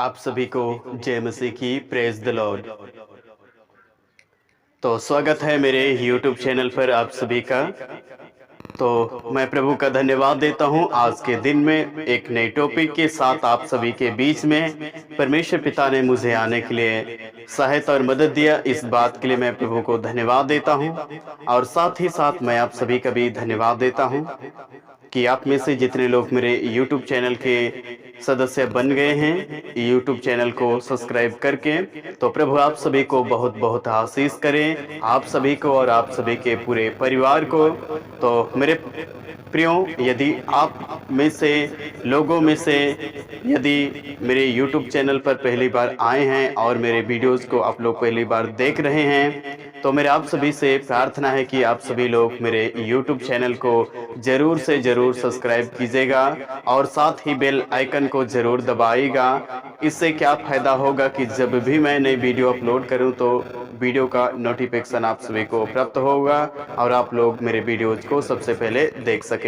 आप सभी को जय मसीह की प्रेज द लॉर्ड। तो स्वागत है मेरे YouTube चैनल पर आप सभी का। तो मैं प्रभु का धन्यवाद देता हूं आज के दिन में एक नए टॉपिक के साथ आप सभी के बीच में परमेश्वर पिता ने मुझे आने के लिए सहायता और मदद दिया। इस बात के लिए मैं प्रभु को धन्यवाद देता हूं और साथ ही साथ मैं आप सभी का भी धन्यवाद देता हूं कि आप में से जितने लोग मेरे YouTube चैनल के सदस्य बन गए हैं, YouTube चैनल को सब्सक्राइब करके, तो प्रभु आप सभी को बहुत बहुत आशीष करें, आप सभी को और आप सभी के पूरे परिवार को। तो मेरे प्रियो, यदि आप में से लोगों में से यदि मेरे YouTube चैनल पर पहली बार आए हैं और मेरे वीडियोस को आप लोग पहली बार देख रहे हैं, तो मेरे आप सभी से प्रार्थना है कि आप सभी लोग मेरे YouTube चैनल को जरूर से जरूर सब्सक्राइब कीजिएगा और साथ ही बेल आइकन को जरूर दबाइएगा। इससे क्या फायदा होगा कि जब भी मैं नई वीडियो अपलोड करूं तो वीडियो का नोटिफिकेशन आप सभी को प्राप्त होगा और आप लोग मेरे वीडियोज को सबसे पहले देख सकेंगे।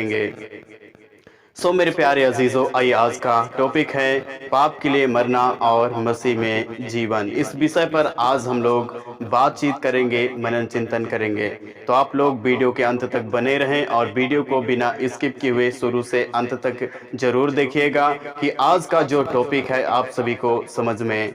मेरे प्यारे अजीजों, आइए आज का टॉपिक है पाप के लिए मरना और मसीह में जीवन। इस विषय पर आज हम लोग बातचीत करेंगे, मनन चिंतन करेंगे। तो आप लोग वीडियो के अंत तक बने रहें और वीडियो को बिना स्किप किए हुए शुरू से अंत तक जरूर देखिएगा कि आज का जो टॉपिक है आप सभी को समझ में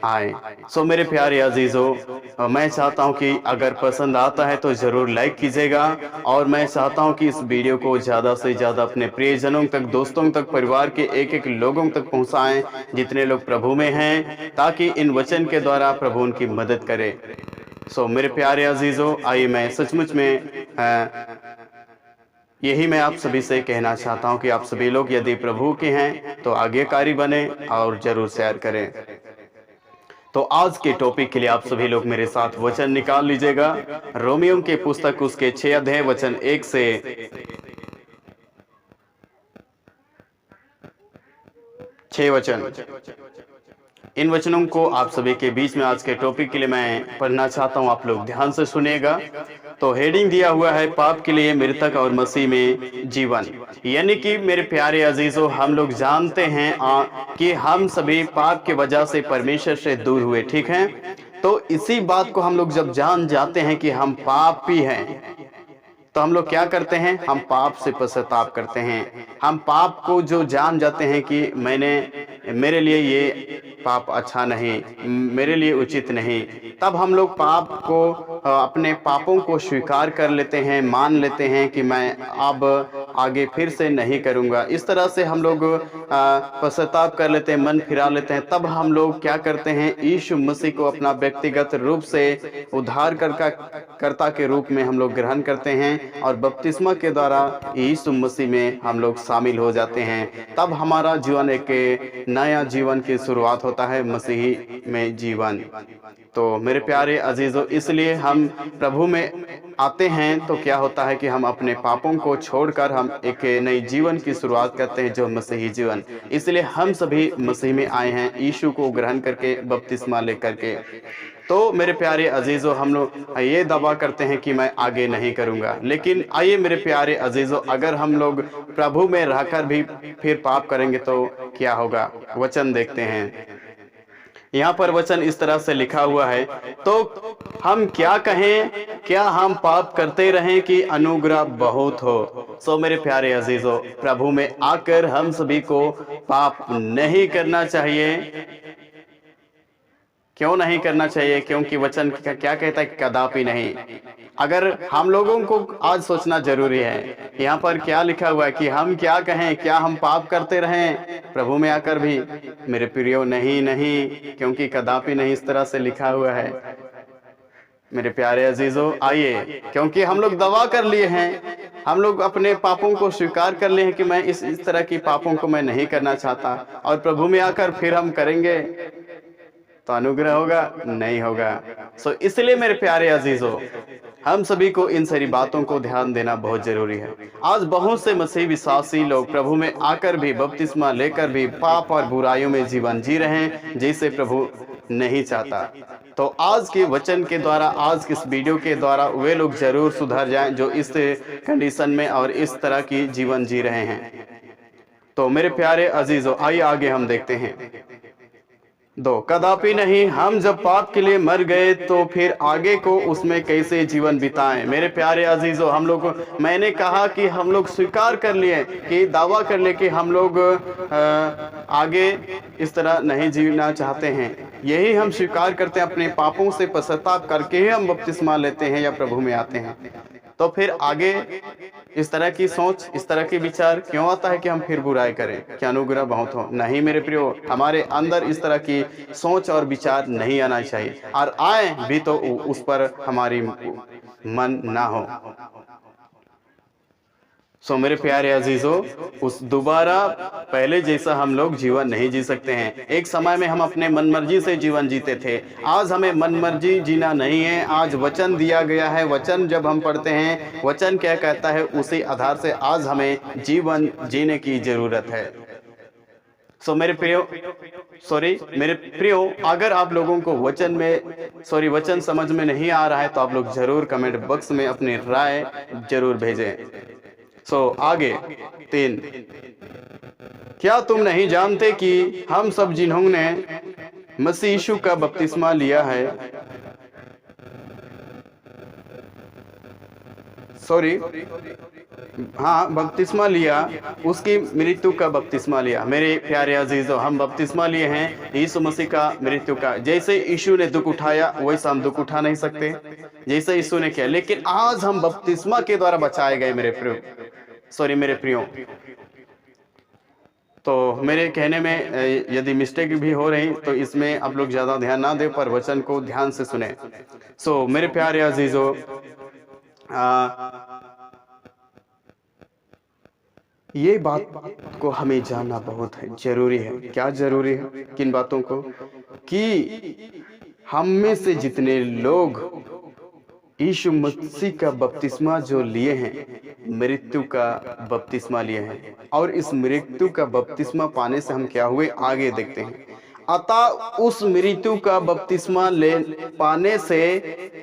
आए। मेरे प्यारे अजीजों, मैं चाहता हूं कि अगर पसंद आता है तो जरूर लाइक कीजिएगा और मैं चाहता हूं कि इस वीडियो को ज़्यादा से ज़्यादा अपने प्रियजनों तक, दोस्तों तक, परिवार के एक एक लोगों तक पहुंचाएं जितने लोग प्रभु में हैं, ताकि इन वचन के द्वारा प्रभु उनकी मदद करे। मेरे प्यारे अजीजों, आइए मैं सचमुच में यही मैं आप सभी से कहना चाहता हूं कि आप सभी लोग यदि प्रभु के हैं तो आज्ञाकारी बने और जरूर शेयर करें। तो आज के टॉपिक के लिए आप सभी लोग मेरे साथ वचन निकाल लीजिएगा। रोमियो के पुस्तक उसके 6 अध्याय वचन 1 से 6 वचन। इन वचनों को आप सभी के बीच में आज के टॉपिक के लिए मैं पढ़ना चाहता हूं, आप लोग ध्यान से सुनिएगा। तो हेडिंग दिया हुआ है पाप के लिए मृतक और मसीह में जीवन। यानी कि मेरे प्यारे अजीजों, हम लोग जानते हैं कि हम सभी पाप की वजह से परमेश्वर से दूर हुए, ठीक है। तो इसी बात को हम लोग जब जान जाते हैं कि हम पापी हैं, तो हम लोग क्या करते हैं? हम पाप से पश्चाताप करते हैं। हम पाप को जो जान जाते हैं कि मेरे लिए ये पाप अच्छा नहीं, मेरे लिए उचित नहीं, तब हम लोग पाप को, अपने पापों को स्वीकार कर लेते हैं, मान लेते हैं कि मैं अब आगे फिर से नहीं करूंगा। इस तरह से हम लोग पश्चाताप कर लेते हैं, मन फिरा लेते हैं। तब हम लोग क्या करते हैं? यीशु मसीह को अपना व्यक्तिगत रूप से उद्धार कर्ता के रूप में हम लोग ग्रहण करते हैं और बपतिस्मा के द्वारा यीशु मसीह में हम लोग शामिल हो जाते हैं। तब हमारा जीवन एक नया जीवन की शुरुआत होता है, मसीही में जीवन। तो मेरे प्यारे अजीजों, इसलिए हम प्रभु में आते हैं तो क्या होता है कि हम अपने पापों को छोड़कर हम एक नई जीवन की शुरुआत करते हैं, जो मसीही जीवन। इसलिए हम सभी मसीह में आए हैं, यीशु को ग्रहण करके, बपतिस्मा लेकर के। तो मेरे प्यारे अजीजों, हम लोग ये दावा करते हैं कि मैं आगे नहीं करूंगा। लेकिन आइए मेरे प्यारे अजीजों, अगर हम लोग प्रभु में रहकर भी फिर पाप करेंगे तो क्या होगा? वचन देखते हैं। यहाँ पर वचन इस तरह से लिखा हुआ है, तो हम क्या कहें? क्या हम पाप करते रहें कि अनुग्रह बहुत हो? मेरे प्यारे अजीजों, प्रभु में आकर हम सभी को पाप नहीं करना चाहिए। क्यों नहीं करना चाहिए? क्योंकि वचन क्या कहता है? कदापि नहीं। अगर हम लोगों को आज सोचना जरूरी है, यहाँ पर क्या लिखा हुआ है कि हम क्या कहें? क्या हम पाप करते रहें प्रभु में आकर भी? मेरे प्रियो, नहीं नहीं, क्योंकि कदापि नहीं, इस तरह से लिखा हुआ है। मेरे प्यारे अजीजों, आइए, क्योंकि हम लोग दावा कर लिए हैं, हम लोग अपने पापों को स्वीकार कर लिए हैं कि मैं इस तरह की पापों को मैं नहीं करना चाहता, और प्रभु में आकर फिर हम करेंगे तो अनुग्रह होगा? नहीं होगा। इसलिए मेरे प्यारे अजीजों, हम सभी को इन सारी बातों को ध्यान देना बहुत जरूरी है। आज बहुत से मसीह विश्वासी लोग प्रभु में आकर भी, बपतिस्मा लेकर भी पाप और बुराइयों में जीवन जी रहे हैं, जिसे प्रभु नहीं चाहता। तो आज के वचन के द्वारा, आज के इस वीडियो के द्वारा वे लोग जरूर सुधर जाएं जो इस कंडीशन में और इस तरह की जीवन जी रहे हैं। तो मेरे प्यारे अजीजों, आइए आगे हम देखते हैं। दो, कदापि नहीं। हम जब पाप के लिए मर गए तो फिर आगे को उसमें कैसे जीवन बिताएं। मेरे प्यारे अजीजों, हम लोग, मैंने कहा कि हम लोग स्वीकार कर लिए, कि दावा कर ले कि हम लोग आगे इस तरह नहीं जीना चाहते हैं। यही हम स्वीकार करते हैं, अपने पापों से पश्चाताप करके ही हम बपतिस्मा लेते हैं या प्रभु में आते हैं। तो फिर आगे इस तरह की सोच, इस तरह के विचार क्यों आता है कि हम फिर बुराई करें, क्या अनुग्रह बहुत हो? नहीं मेरे प्रियो, हमारे अंदर इस तरह की सोच और विचार नहीं आना चाहिए, और आए भी तो उस पर हमारी मन ना हो। सो मेरे प्यारे अजीजों, उस दोबारा पहले जैसा हम लोग जीवन नहीं जी सकते हैं। एक समय में हम अपने मनमर्जी से जीवन जीते थे, आज हमें मनमर्जी जीना नहीं है। आज वचन दिया गया है, वचन जब हम पढ़ते हैं, वचन क्या कहता है, उसी आधार से आज हमें जीवन जीने की जरूरत है। सो मेरे प्रियो, अगर आप लोगों को वचन समझ में नहीं आ रहा है तो आप लोग जरूर कमेंट बॉक्स में अपनी राय जरूर भेजें। आगे 3, क्या तुम नहीं जानते कि हम सब जिन्होंने मसीह यीशु का बपतिस्मा लिया है, बपतिस्मा लिया, उसकी मृत्यु का बपतिस्मा लिया। मेरे प्यारे अजीजों, हम बपतिस्मा लिए हैं यीशु मसीह का मृत्यु का। जैसे यीशु ने दुख उठाया वैसा हम दुख उठा नहीं सकते जैसे यीशु ने किया, लेकिन आज हम बपतिस्मा के द्वारा बचाए गए मेरे प्रियो। तो मेरे कहने में यदि मिस्टेक भी हो रही तो इसमें आप लोग ज्यादा ध्यान ना दें, पर वचन को ध्यान से सुने। मेरे प्यारे अजीजों, ये बात को हमें जानना बहुत है जरूरी है। क्या जरूरी है? किन बातों को? कि हम में से जितने लोग यीशु मसीह का बपतिस्मा जो लिए हैं, मृत्यु का बपतिस्मा लिए हैं, और इस मृत्यु का बपतिस्मा पाने से हम क्या हुए आगे देखते हैं। अतः उस मृत्यु का बपतिस्मा ले पाने से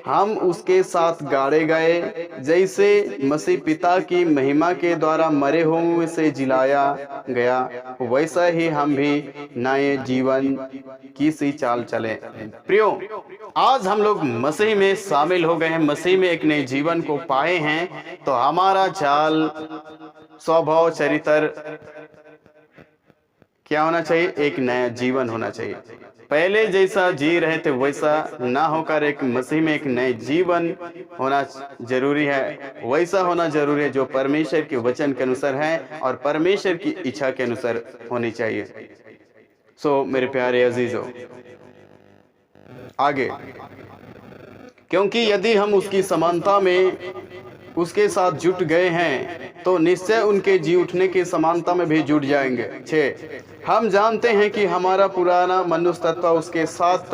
हम उसके साथ गाड़े गए, जैसे मसीह पिता की महिमा के द्वारा मरे हुए से जिलाया गया, वैसा ही हम भी नए जीवन की सी चाल चले। प्रियो, आज हम लोग मसीह में शामिल हो गए हैं, मसीह में एक नए जीवन को पाए हैं, तो हमारा चाल, स्वभाव, चरित्र क्या होना चाहिए? एक नया जीवन होना चाहिए। पहले जैसा जी रहे थे वैसा ना होकर एक मसीह में एक नए जीवन होना जरूरी है। वैसा होना जरूरी है जो परमेश्वर के वचन के अनुसार है और परमेश्वर की इच्छा के अनुसार होनी चाहिए। मेरे प्यारे अजीजों, आगे, क्योंकि यदि हम उसकी समानता में उसके साथ जुट गए हैं तो निश्चय उनके जी उठने की समानता में भी जुट जाएंगे। 6, हम जानते हैं कि हमारा पुराना मनुष्य तत्व उसके साथ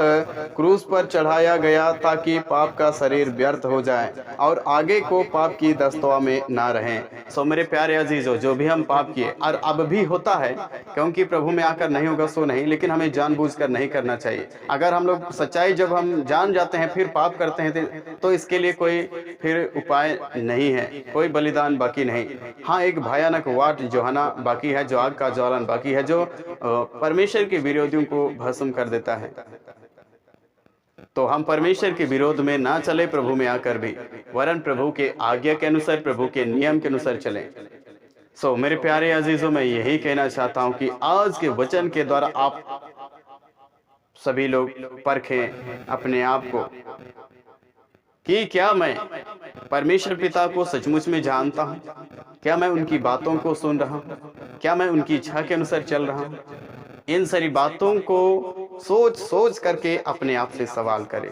क्रूस पर चढ़ाया गया ताकि पाप का शरीर व्यर्थ हो जाए और आगे को पाप की दस्तवा में ना रहें। मेरे प्यारे अजीजों, जो भी हम पाप किए, और अब भी होता है, क्योंकि प्रभु में आकर नहीं होगा सो नहीं, लेकिन हमें जानबूझकर नहीं करना चाहिए। अगर हम लोग सच्चाई जब हम जान जाते हैं फिर पाप करते हैं तो इसके लिए कोई फिर उपाय नहीं है, कोई बलिदान बाकी नहीं। हाँ, एक भयानक वाट जोहना बाकी है, जो आग का ज्वलन बाकी है, जो परमेश्वर के विरोधियों को भस्म कर देता है। तो हम परमेश्वर के विरोध में ना चले प्रभु में आकर भी, वरन प्रभु के आज्ञा के अनुसार, प्रभु के नियम के अनुसार चले। मेरे प्यारे अजीजों, मैं यही कहना चाहता हूं कि आज के वचन के द्वारा आप सभी लोग परखें अपने आप को कि क्या मैं परमेश्वर पिता को सचमुच में जानता हूं? क्या मैं उनकी बातों को सुन रहा हूं? क्या मैं उनकी इच्छा के अनुसार चल रहा हूं? इन सारी बातों को सोच करके अपने आप से सवाल करें,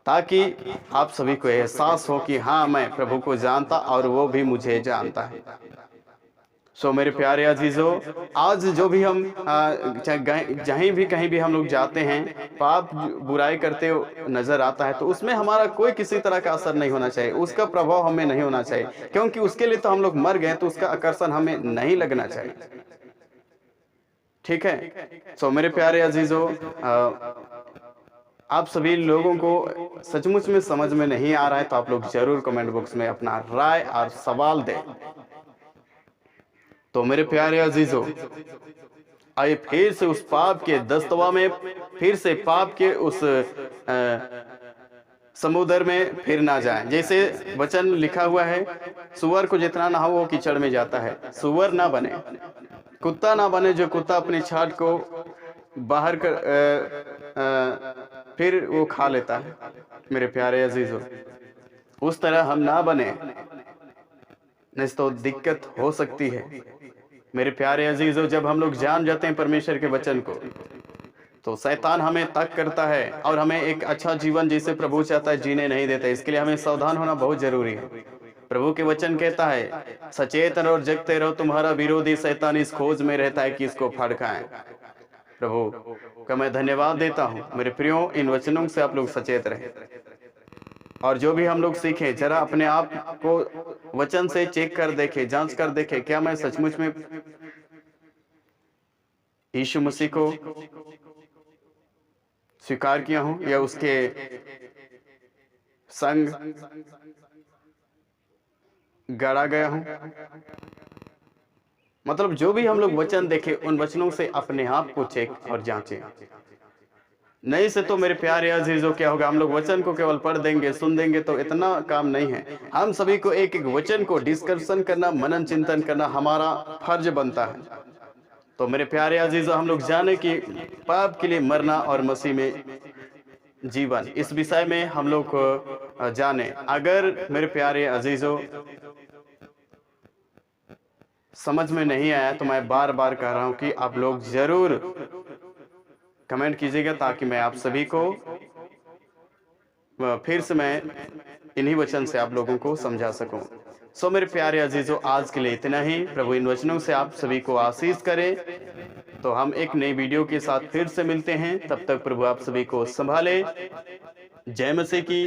ताकि आप सभी को एहसास हो कि हाँ, मैं प्रभु को जानता और वो भी मुझे जानता है। मेरे प्यारे अजीजों, आज जो भी हम जहीं भी कहीं भी हम लोग जाते हैं, पाप बुराई करते नजर आता है, तो उसमें हमारा कोई किसी तरह का असर नहीं होना चाहिए, उसका प्रभाव हमें नहीं होना चाहिए, क्योंकि उसके लिए तो हम लोग मर गए, तो उसका आकर्षण हमें नहीं लगना चाहिए। ठीक है? मेरे प्यारे अजीजों, आप सभी लोगों को सचमुच में समझ में नहीं आ रहा है तो आप लोग जरूर कमेंट बॉक्स में अपना राय और सवाल दें। तो मेरे प्यारे अजीजों, आइए फिर से उस पाप के दस्तवा में, फिर से पाप के उस समुद्र में फिर ना जाए। जैसे वचन लिखा हुआ है, सुअर को जितना नहाओ वो कीचड़ में जाता है। सुअर ना बने, कुत्ता ना बने जो कुत्ता अपनी छाट को बाहर कर फिर वो खा लेता है। मेरे प्यारे अजीजों, उस तरह हम ना बने, नहीं तो दिक्कत हो सकती है। मेरे प्यारे अजीजों, जब हम लोग जान जाते हैं परमेश्वर के वचन को, तो शैतान हमें तक करता है और हमें एक अच्छा जीवन जिसे प्रभु चाहता है जीने नहीं देता। इसके लिए हमें सावधान होना बहुत जरूरी है। प्रभु के वचन कहता है, सचेत और जगते रहो, तुम्हारा विरोधी शैतान इस खोज में रहता है कि इसको फड़काएं। प्रभु का मैं धन्यवाद देता हूं। मेरे प्रियो, इन वचनों से आप लोग सचेत रहे और जो भी हम लोग सीखें, जरा अपने आप को वचन से चेक कर देखें, जांच कर देखें, क्या मैं सचमुच में यीशु मसीह को स्वीकार किया हूं या उसके संग गड़ा गया हूं। मतलब जो भी हम लोग वचन देखें, उन वचनों से अपने आप को चेक और जांचें। नहीं से तो मेरे प्यारे अजीजों, क्या होगा, हम लोग वचन को केवल पढ़ देंगे, सुन देंगे, तो इतना काम नहीं है। हम सभी को एक एक वचन को डिस्कशन करना, मनन चिंतन करना हमारा फर्ज बनता है। तो मेरे प्यारे अजीजों, हम लोग जाने कि पाप के लिए मरना और मसीह में जीवन, इस विषय में हम लोग को जाने। अगर मेरे प्यारे अजीजों समझ में नहीं आया, तो मैं बार बार कह रहा हूं कि आप लोग जरूर कमेंट कीजिएगा, ताकि मैं आप सभी को फिर से मैं इन्हीं वचन से आप लोगों को समझा सकूं। सो मेरे प्यारे अजीजों, आज के लिए इतना ही। प्रभु इन वचनों से आप सभी को आशीष करे। तो हम एक नई वीडियो के साथ फिर से मिलते हैं। तब तक प्रभु आप सभी को संभाले। जय मसीह की।